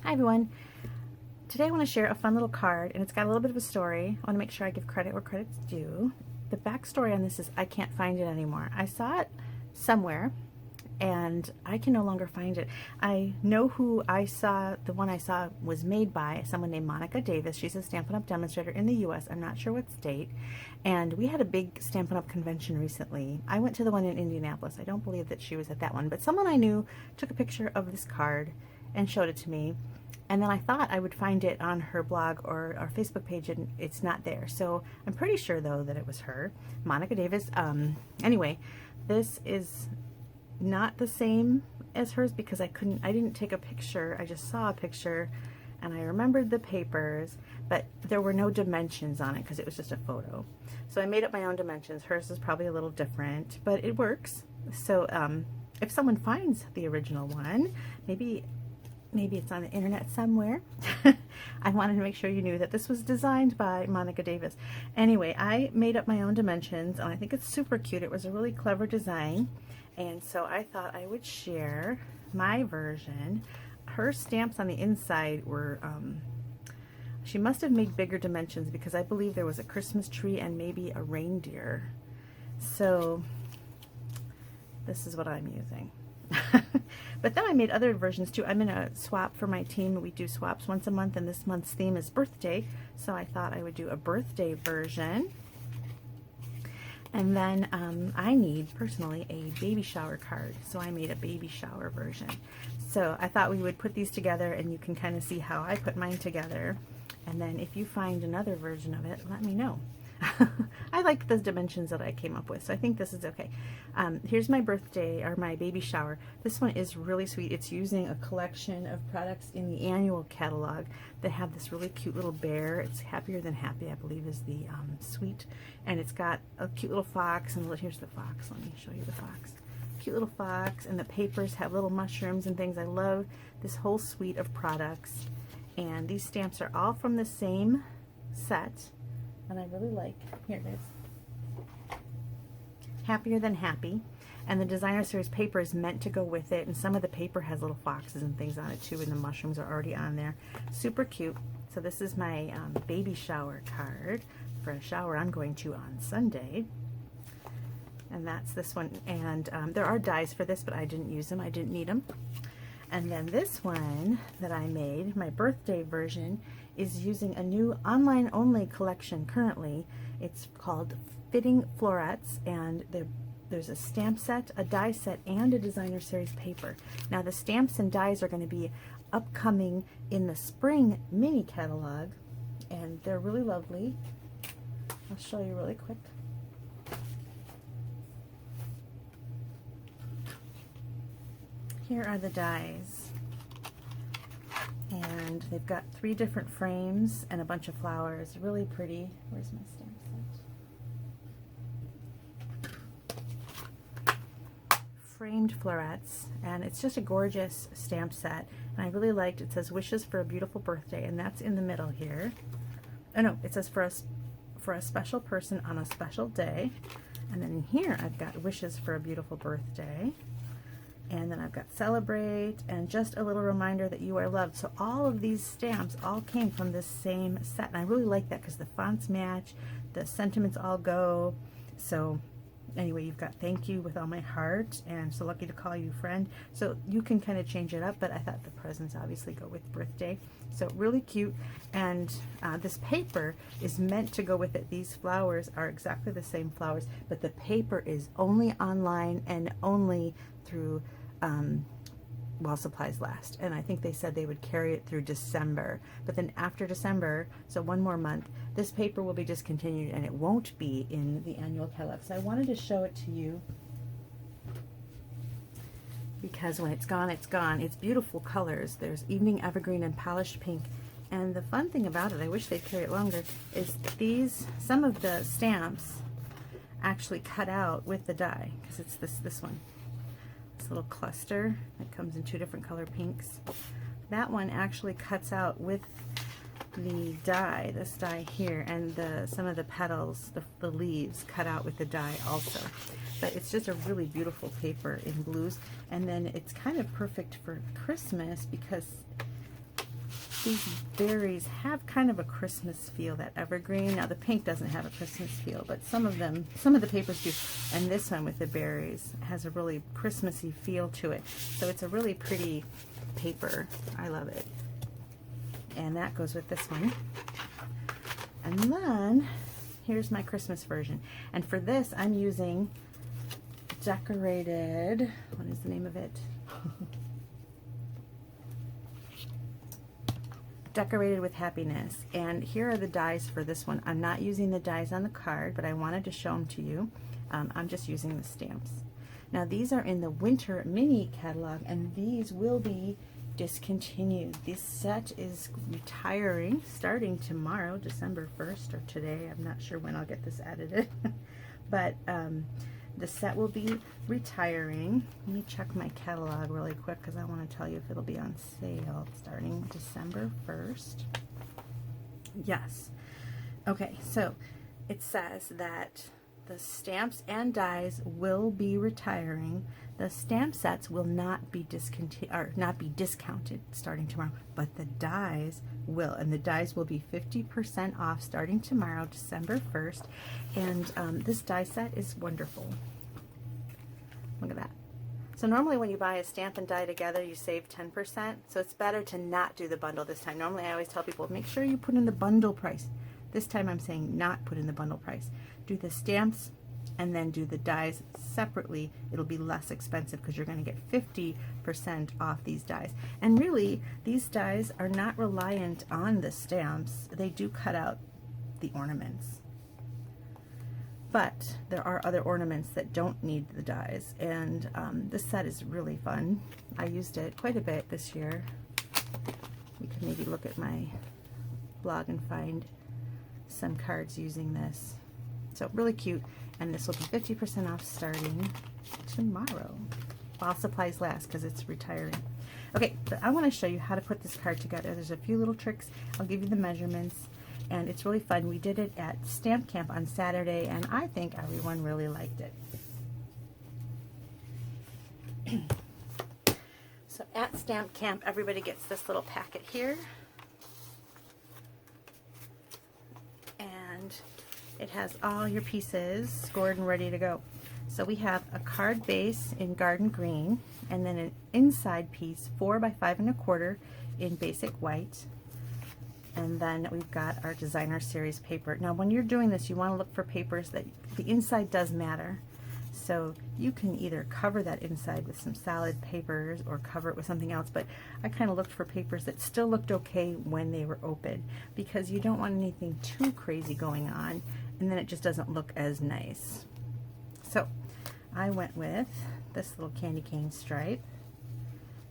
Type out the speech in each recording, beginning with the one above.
Hi everyone. Today I want to share a fun little card, and it's got a little bit of a story. I want to make sure I give credit where credit's due. The backstory on this is I can't find it anymore. I saw it somewhere and I can no longer find it. I know who I saw, the one I saw was made by someone named Monica Davis. She's a Stampin' Up! Demonstrator in the US. I'm not sure what state. And we had a big Stampin' Up! Convention recently. I went to the one in Indianapolis. I don't believe that she was at that one, but someone I knew took a picture of this card and showed it to me. And then I thought I would find it on her blog or our Facebook page, and it's not there. So I'm pretty sure, though, that it was her, Monica Davis. Anyway, this is not the same as hers because I didn't take a picture. I just saw a picture, and I remembered the papers, but there were no dimensions on it because it was just a photo. So I made up my own dimensions. Hers is probably a little different, but it works. So if someone finds the original one, maybe it's on the internet somewhere. I wanted to make sure you knew that this was designed by Monica Davis. Anyway, I made up my own dimensions, and I think it's super cute. It was a really clever design, and so I thought I would share my version. Her stamps on the inside were, she must have made bigger dimensions because I believe there was a Christmas tree and maybe a reindeer. So this is what I'm using. But then I made other versions too. I'm in a swap for my team. We do swaps once a month, and this month's theme is birthday, so I thought I would do a birthday version. And then I need personally a baby shower card, so I made a baby shower version. So I thought we would put these together, and you can kind of see how I put mine together. And then if you find another version of it, let me know. I like the dimensions that I came up with, so I think this is okay. Here's my birthday, or my baby shower. This one is really sweet. It's using a collection of products in the annual catalog that have this really cute little bear. It's Happier Than Happy, I believe, is the suite. And it's got a cute little fox, and here's the fox. Let me show you the fox. Cute little fox, and the papers have little mushrooms and things. I love this whole suite of products. And these stamps are all from the same set. And I really like, here it is, Happier Than Happy. And the designer series paper is meant to go with it, and some of the paper has little foxes and things on it too, and the mushrooms are already on there. Super cute. So this is my baby shower card for a shower I'm going to on Sunday. And that's this one. And there are dies for this, but I didn't use them. I didn't need them. And then this one that I made, my birthday version, is using a new online-only collection currently. It's called Fitting Florets, and there's a stamp set, a die set, and a designer series paper. Now the stamps and dies are going to be upcoming in the spring mini catalog, and they're really lovely. I'll show you really quick. Here are the dies, and they've got 3 different frames and a bunch of flowers. Really pretty. Where's my stamp set? Framed florets, and it's just a gorgeous stamp set, and I really liked it. It says wishes for a beautiful birthday, and that's in the middle here. Oh no, it says for a special person on a special day, and then in here I've got wishes for a beautiful birthday. And then I've got celebrate, and just a little reminder that you are loved. So all of these stamps all came from this same set, and I really like that because the fonts match, the sentiments all go. So anyway, you've got thank you with all my heart, and so lucky to call you friend. So you can kind of change it up, but I thought the presents obviously go with birthday. So really cute, and this paper is meant to go with it. These flowers are exactly the same flowers, but the paper is only online and only through while supplies last, and I think they said they would carry it through December, but then after December, so one more month, this paper will be discontinued and it won't be in the annual catalog. So I wanted to show it to you because when it's gone, it's gone. It's beautiful colors. There's evening evergreen and polished pink, and the fun thing about it, I wish they'd carry it longer, is some of the stamps actually cut out with the die, because it's this one. Little cluster that comes in 2 different color pinks. That one actually cuts out with the die, this die here, and some of the petals, the leaves cut out with the die also. But it's just a really beautiful paper in blues, and then it's kind of perfect for Christmas because These berries have kind of a Christmas feel, that evergreen. Now the pink doesn't have a Christmas feel, but some of the papers do. And this one with the berries has a really Christmassy feel to it. So it's a really pretty paper. I love it. And that goes with this one. And then here's my Christmas version. And for this I'm using Decorated, what is the name of it? Decorated with Happiness. And here are the dies for this one. I'm not using the dies on the card, but I wanted to show them to you. I'm just using the stamps. Now these are in the winter mini catalog, and these will be discontinued. This set is retiring starting tomorrow, December 1st, or today. I'm not sure when I'll get this edited. But the set will be retiring. Let me check my catalog really quick because I want to tell you if it'll be on sale starting December 1st. Yes. Okay, so it says that the stamps and dies will be retiring. The stamp sets will not be discounted starting tomorrow, but the dies will, and the dies will be 50% off starting tomorrow, December 1st. And this die set is wonderful. Look at that. So normally when you buy a stamp and die together, you save 10%. So it's better to not do the bundle this time. Normally I always tell people, make sure you put in the bundle price. This time I'm saying not put in the bundle price. Do the stamps and then do the dies separately. It'll be less expensive because you're going to get 50% off these dies. And really, these dies are not reliant on the stamps. They do cut out the ornaments. But there are other ornaments that don't need the dies, and this set is really fun. I used it quite a bit this year. You can maybe look at my blog and find some cards using this. So really cute, and this will be 50% off starting tomorrow while supplies last because it's retiring. Okay, but I want to show you how to put this card together. There's a few little tricks. I'll give you the measurements. And it's really fun. We did it at Stamp Camp on Saturday, and I think everyone really liked it. So at Stamp Camp, everybody gets this little packet here. And it has all your pieces scored and ready to go. So we have a card base in garden green, and then an inside piece 4 by 5 1/4 in basic white. And then we've got our designer series paper. Now when you're doing this, you want to look for papers that the inside does matter. So you can either cover that inside with some solid papers or cover it with something else, but I kind of looked for papers that still looked okay when they were open, because you don't want anything too crazy going on and then it just doesn't look as nice. So I went with this little candy cane stripe,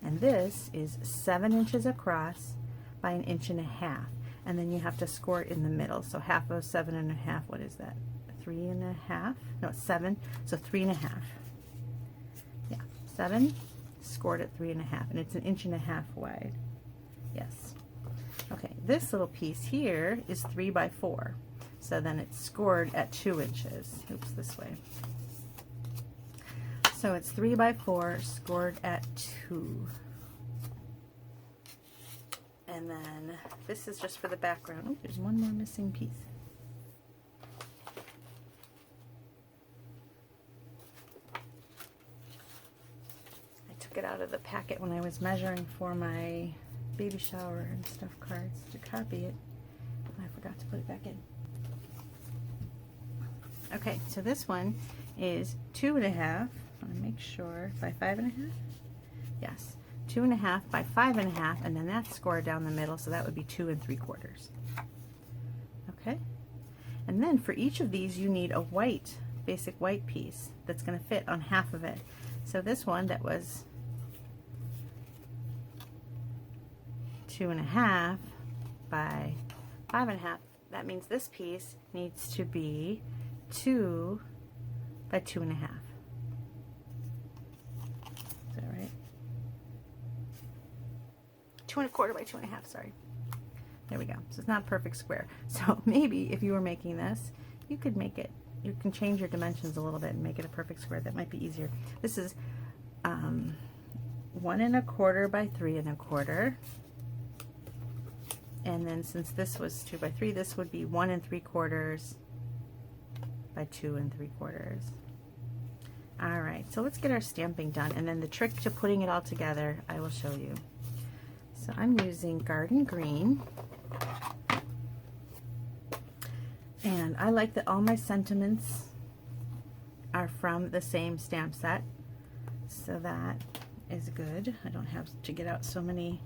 and this is 7 inches across by 1.5 inches, and then you have to score it in the middle. So half of 7.5, what is that? 3.5? No, 7. So 3.5. Yeah, 7 scored at 3.5, and it's 1.5 inches wide. Yes. Okay, this little piece here is 3 by 4. So then it's scored at 2 inches. Oops, this way. So it's 3 by 4 scored at 2. And then this is just for the background. Oh, there's one more missing piece. I took it out of the packet when I was measuring for my baby shower and stuff cards to copy it. And I forgot to put it back in. Okay, so this one is 2.5. I want to make sure, by 5.5? Yes. 2.5 by 5.5, and then that's scored down the middle, so that would be 2 3/4. Okay, and then for each of these you need a white, basic white piece that's going to fit on half of it. So this one that was 2.5 by 5.5, that means this piece needs to be 2 by 2.5. Is that right? 2 1/4 by 2.5, sorry. There we go. So it's not a perfect square. So maybe if you were making this, you could make it, you can change your dimensions a little bit and make it a perfect square. That might be easier. This is 1 1/4 by 3 1/4. And then since this was 2 by 3, this would be 1 3/4 by 2 3/4. All right, so let's get our stamping done, and then the trick to putting it all together I will show you. So I'm using Garden Green, and I like that all my sentiments are from the same stamp set, so that is good. I don't have to get out so many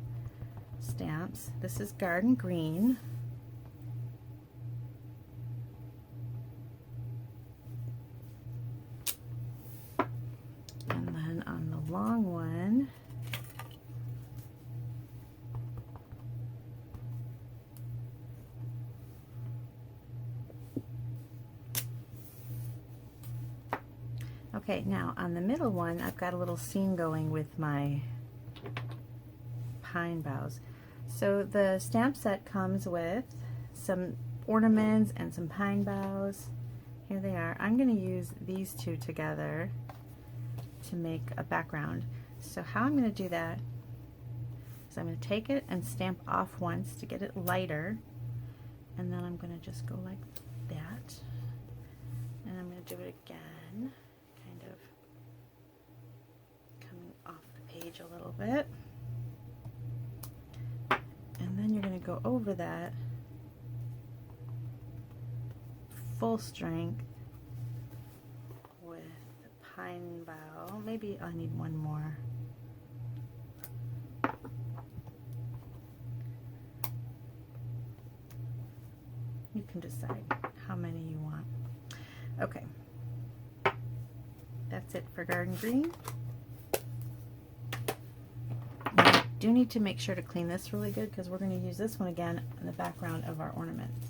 stamps. This is Garden Green. And then on the long one, okay, now on the middle one, I've got a little scene going with my pine boughs. So the stamp set comes with some ornaments and some pine boughs. Here they are. I'm going to use these two together to make a background. So how I'm going to do that is I'm going to take it and stamp off once to get it lighter, and then I'm going to just go like that, and I'm going to do it again, kind of coming off the page a little bit. And then you're going to go over that full strength with the pine bough. Maybe I need one more. You can decide how many you want. Okay, that's it for Garden Green. Do need to make sure to clean this really good because we're going to use this one again in the background of our ornaments.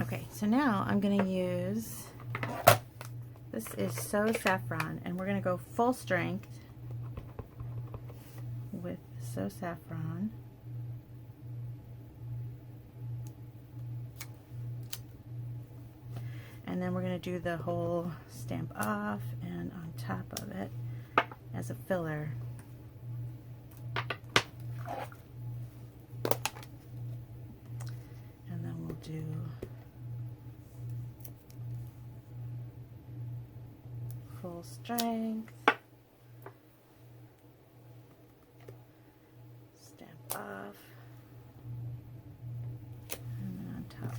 Okay, so now I'm going to use, this is So Saffron, and we're going to go full strength with So Saffron. And then we're going to do the whole stamp off and on top of it as a filler. And then we'll do full strength. Off, and then on top.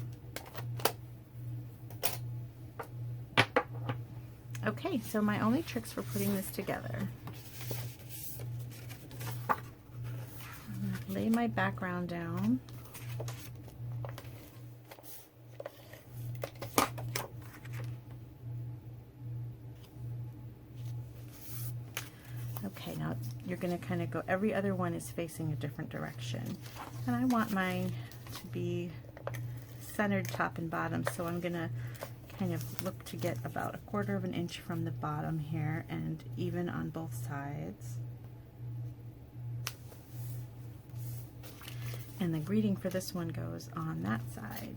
Okay, so my only tricks for putting this together. I'm going to lay my background down. Okay, now you're going to kind of go, every other one is facing a different direction. And I want mine to be centered top and bottom, so I'm going to kind of look to get about 1/4 of an inch from the bottom here and even on both sides. And the greeting for this one goes on that side.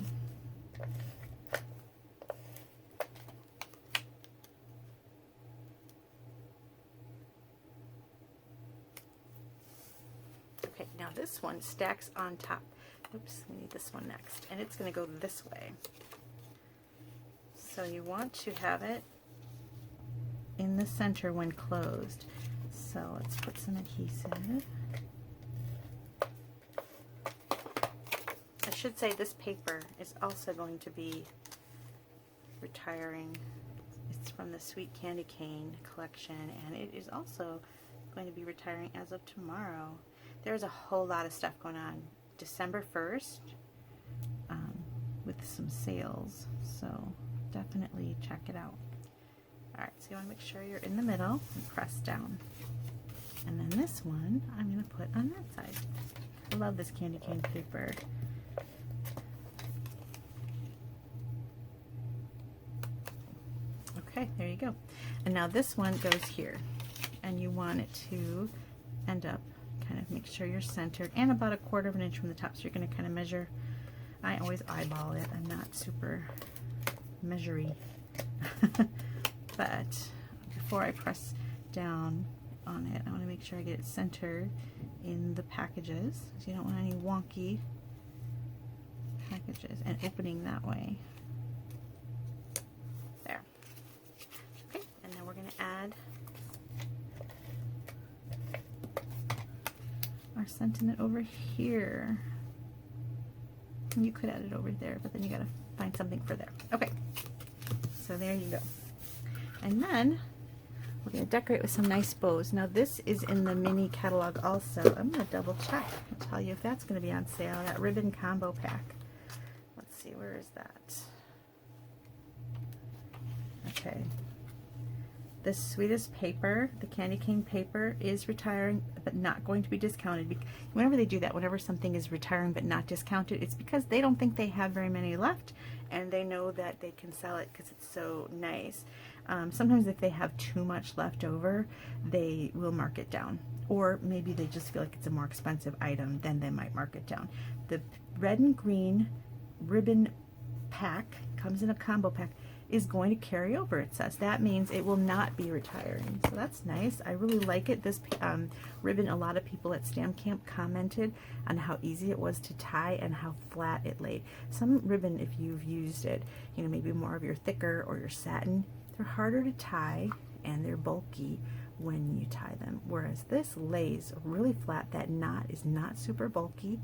Okay, now this one stacks on top. Oops, we need this one next. And it's going to go this way. So you want to have it in the center when closed. So let's put some adhesive. I should say this paper is also going to be retiring. It's from the Sweet Candy Cane collection, and it is also going to be retiring as of tomorrow. There's a whole lot of stuff going on. December 1st with some sales, so definitely check it out. Alright, so you want to make sure you're in the middle and press down. And then this one I'm going to put on that side. I love this candy cane paper. Okay, there you go. And now this one goes here, and you want it to end up kind of make sure you're centered, and about 1/4 of an inch from the top. So you're going to kind of measure. I always eyeball it. I'm not super measury. But before I press down on it, I want to make sure I get it centered in the packages. So you don't want any wonky packages and opening that way. There. Okay, and then we're going to add our sentiment over here. You could add it over there, but then you got to find something for there. Okay, so there you go. And then we're going to decorate with some nice bows. Now this is in the mini catalog also. I'm going to double check and tell you if that's going to be on sale. That ribbon combo pack. Let's see, where is that? Okay. The Sweetest paper, the candy cane paper, is retiring but not going to be discounted. Whenever they do that, whenever something is retiring but not discounted, it's because they don't think they have very many left, and they know that they can sell it because it's so nice. Sometimes if they have too much left over, they will mark it down. Or maybe they just feel like it's a more expensive item, then they might mark it down. The red and green ribbon pack, comes in a combo pack, is going to carry over, it says. That means it will not be retiring. So that's nice. I really like it. This ribbon, a lot of people at Stamp Camp commented on how easy it was to tie and how flat it laid. Some ribbon, if you've used it, you know, maybe more of your thicker or your satin, they're harder to tie and they're bulky when you tie them. Whereas this lays really flat. That knot is not super bulky,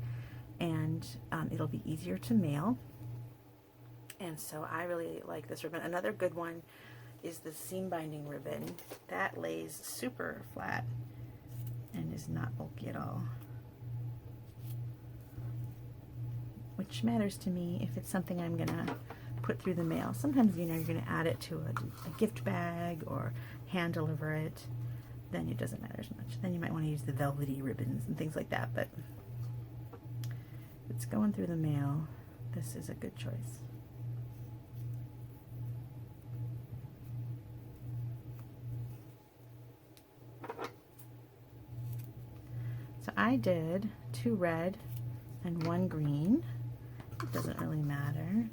and it'll be easier to mail. And so I really like this ribbon. Another good one is the seam binding ribbon. That lays super flat and is not bulky at all. Which matters to me if it's something I'm gonna put through the mail. Sometimes, you know, you're gonna add it to a gift bag or hand deliver it. Then it doesn't matter as much. Then you might want to use the velvety ribbons and things like that. But if it's going through the mail, this is a good choice. So I did 2 red and 1 green. It doesn't really matter.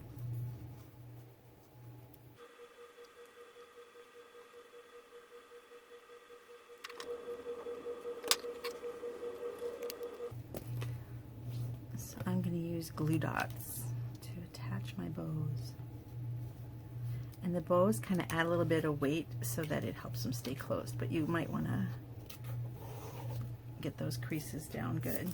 So I'm going to use glue dots to attach my bows. And the bows kind of add a little bit of weight so that it helps them stay closed, but you might want to get those creases down good.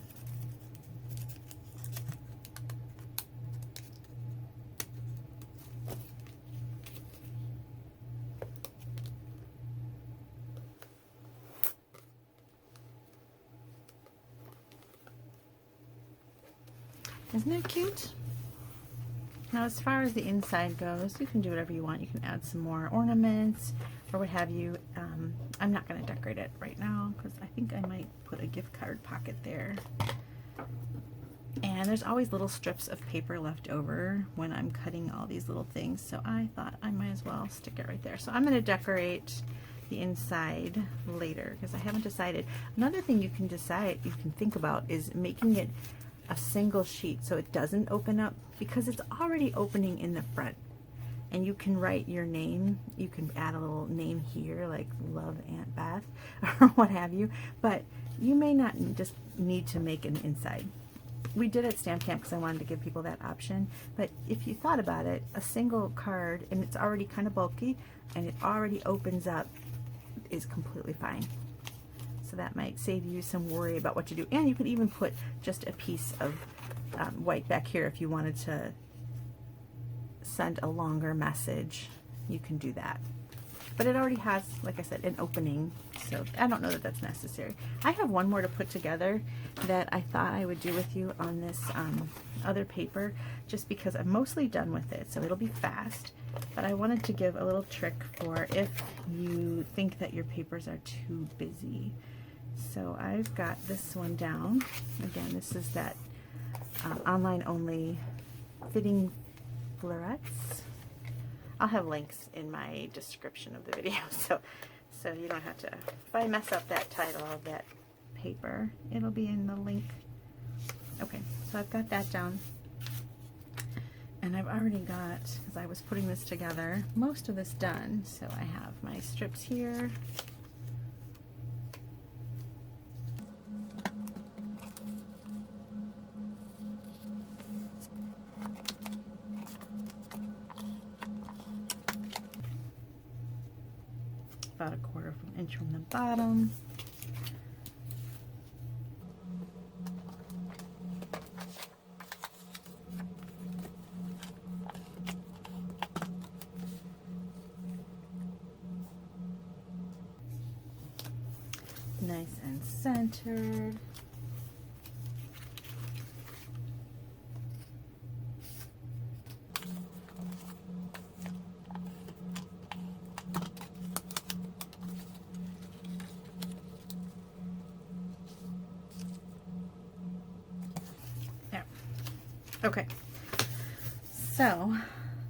Isn't it cute? Now, as far as the inside goes, you can do whatever you want. You can add some more ornaments or what have you. I'm not going to decorate it right now because I think I might put a gift card pocket there. And there's always little strips of paper left over when I'm cutting all these little things, so I thought I might as well stick it right there. So I'm going to decorate the inside later because I haven't decided. Another thing you can decide, you can think about, is making it a single sheet so it doesn't open up, because it's already opening in the front. And you can write your name. You can add a little name here, like Love Aunt Beth, or what have you. But you may not just need to make an inside. We did at Stamp Camp because I wanted to give people that option. But if you thought about it, a single card, and it's already kind of bulky, and it already opens up, is completely fine. So that might save you some worry about what to do. And you could even put just a piece of white back here if you wanted to send a longer message. You can do that. But it already has, like I said, an opening, so I don't know that that's necessary. I have one more to put together that I thought I would do with you on this other paper, just because I'm mostly done with it, so it'll be fast. But I wanted to give a little trick for if you think that your papers are too busy. So I've got this one down. Again, this is that online only fitting florets. I'll have links in my description of the video, so you don't have to. If I mess up that title of that paper. It'll be in the link. Okay, so I've got that down. And I've already got, as I was putting this together, most of this done. So I have my strips here. About a quarter of an inch from the bottom. Nice and centered. There. Okay. So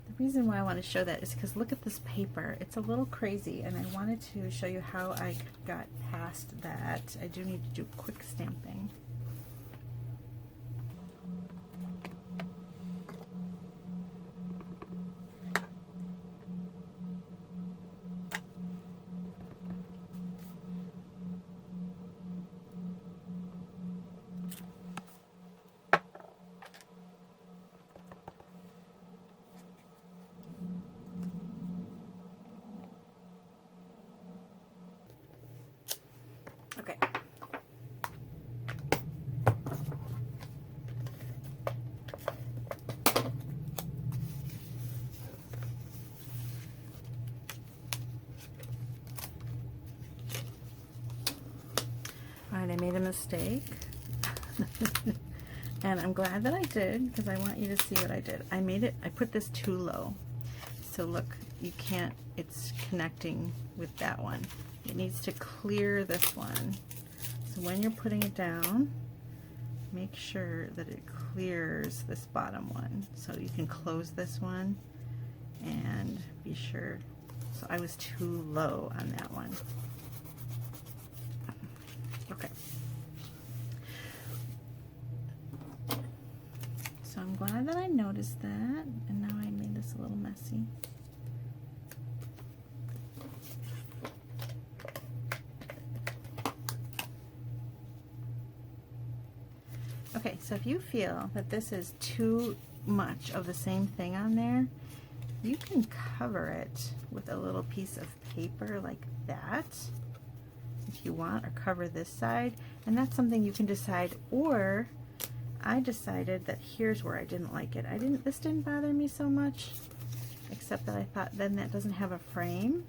the reason why I want to show that is because look at this paper. It's a little crazy, and I wanted to show you how I got past that. I do need to do quick stamping. Okay. All right, I made a mistake. And I'm glad that I did, because I want you to see what I did. I put this too low. So look, you can't, it's connecting with that one. It needs to clear this one. So when you're putting it down, make sure that it clears this bottom one. So you can close this one and be sure. So I was too low on that one. Okay. So I'm glad that I noticed that, and now I made this a little messy. Okay, so if you feel that this is too much of the same thing on there, you can cover it with a little piece of paper like that if you want, or cover this side, and that's something you can decide. Or I decided that here's where I didn't like it. This didn't bother me so much, except that I thought then that doesn't have a frame,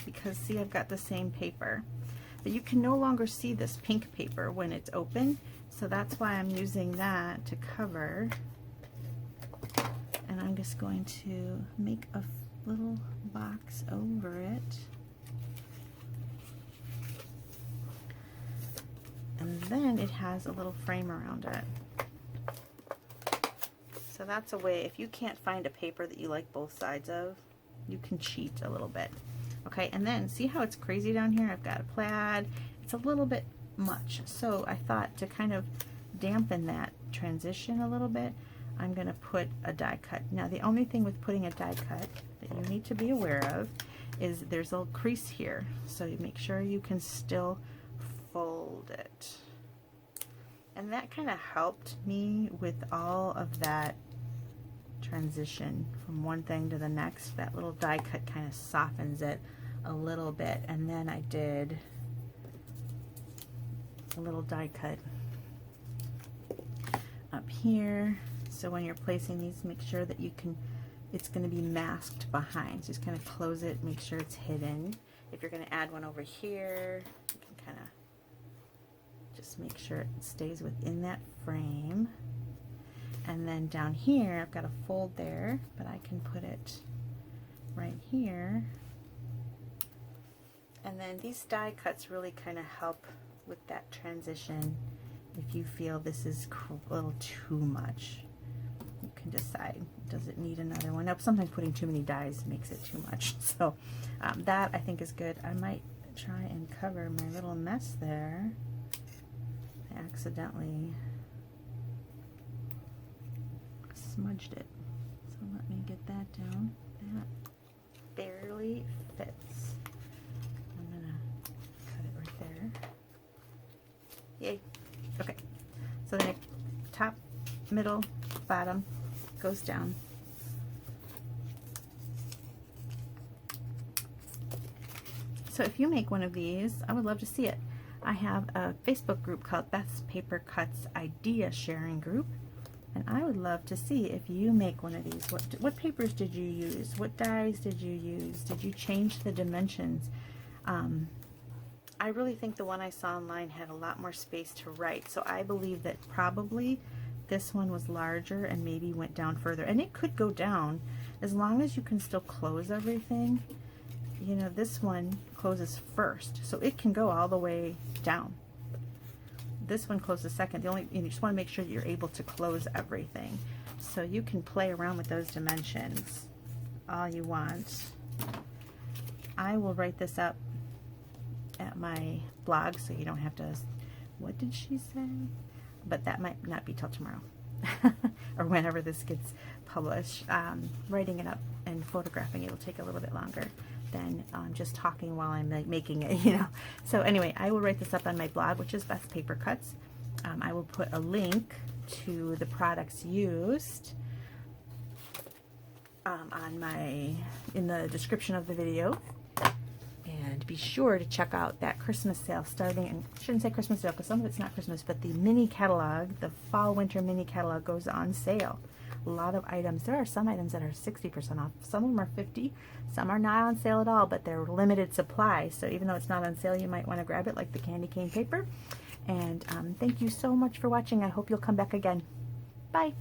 because see, I've got the same paper. But you can no longer see this pink paper when it's open, so that's why I'm using that to cover. And I'm just going to make a little box over it. And then it has a little frame around it. So that's a way, if you can't find a paper that you like both sides of, you can cheat a little bit. Okay, and then see how it's crazy down here? I've got a plaid. It's a little bit much. So I thought to kind of dampen that transition a little bit, I'm going to put a die cut. Now the only thing with putting a die cut that you need to be aware of is there's a little crease here. So you make sure you can still fold it. And that kind of helped me with all of that transition from one thing to the next. That little die cut kind of softens it a little bit. And then I did a little die cut up here. So when you're placing these, make sure that you can, it's going to be masked behind. So just kind of close it, make sure it's hidden. If you're going to add one over here, you can kind of just make sure it stays within that frame. And then down here, I've got a fold there, but I can put it right here. And then these die cuts really kind of help with that transition. If you feel this is a little too much, you can decide, does it need another one? Now, sometimes putting too many dies makes it too much. So that I think is good. I might try and cover my little mess there accidentally smudged it. So let me get that down. That barely fits. I'm gonna cut it right there. Yay. Okay. So then top, middle, bottom goes down. So if you make one of these, I would love to see it. I have a Facebook group called Beth's Paper Cuts Idea Sharing Group, and I would love to see if you make one of these. What papers did you use? What dies did you use? Did you change the dimensions? I really think the one I saw online had a lot more space to write, so I believe that probably this one was larger and maybe went down further. And it could go down as long as you can still close everything. You know, this one closes first, so it can go all the way down. This one closes second. You just want to make sure that you're able to close everything. So you can play around with those dimensions all you want. I will write this up at my blog so you don't have to, what did she say? But that might not be till tomorrow or whenever this gets published. Writing it up and photographing it will take a little bit longer than just talking while I'm making it, you know. So anyway, I will write this up on my blog, which is Beth's Paper Cuts. I will put a link to the products used in the description of the video. And be sure to check out that Christmas sale starting, and I shouldn't say Christmas sale because some of it's not Christmas, but the mini catalog, the fall winter mini catalog goes on sale. A lot of items. There are some items that are 60% off. Some of them are 50. Some are not on sale at all, but they're limited supply. So even though it's not on sale, you might want to grab it, like the candy cane paper. And thank you so much for watching. I hope you'll come back again. Bye.